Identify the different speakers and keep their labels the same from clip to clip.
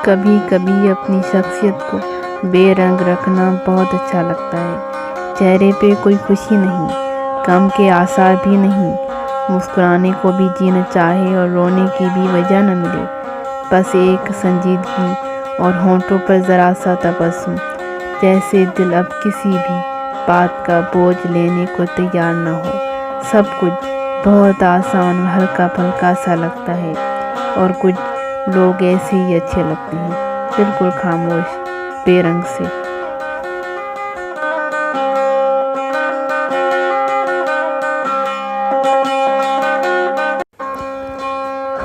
Speaker 1: کبھی کبھی اپنی شخصیت کو بے رنگ رکھنا بہت اچھا لگتا ہے۔ چہرے پہ کوئی خوشی نہیں، غم کے آثار بھی نہیں، مسکرانے کو بھی جینا چاہے اور رونے کی بھی وجہ نہ ملے، بس ایک سنجیدگی اور ہونٹوں پر ذرا سا تبسم، جیسے دل اب کسی بھی بات کا بوجھ لینے کو تیار نہ ہو۔ سب کچھ بہت آسان اور ہلکا پھلکا سا لگتا ہے، اور کچھ لوگ ایسے ہی اچھے لگتے ہیں، بالکل خاموش، بے رنگ سے۔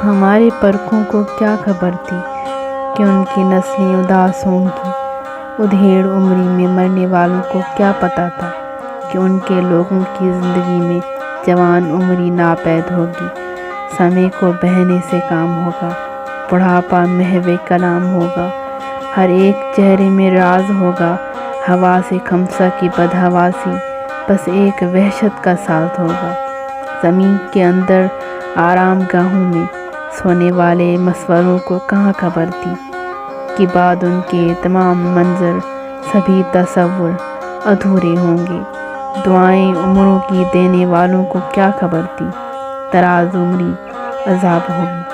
Speaker 1: ہمارے پرکھوں کو کیا خبر تھی کہ ان کی نسلیں اداس ہوں گی، ادھیڑ عمری میں مرنے والوں کو کیا پتا تھا کہ ان کے لوگوں کی زندگی میں جوان عمری ناپید ہوگی۔ سمے کو بہنے سے کام ہوگا، بڑھاپا محو کلام ہوگا، ہر ایک چہرے میں راز ہوگا، ہوا سے خمسہ کی بدحواسی بس ایک وحشت کا ساتھ ہوگا۔ زمین کے اندر آرام گاہوں میں سونے والے مسوروں کو کہاں خبر تھی کہ بعد ان کے تمام منظر، سبھی تصور ادھورے ہوں گے۔ دعائیں عمروں کی دینے والوں کو کیا خبر تھی، دراز عمری عذاب ہوگی۔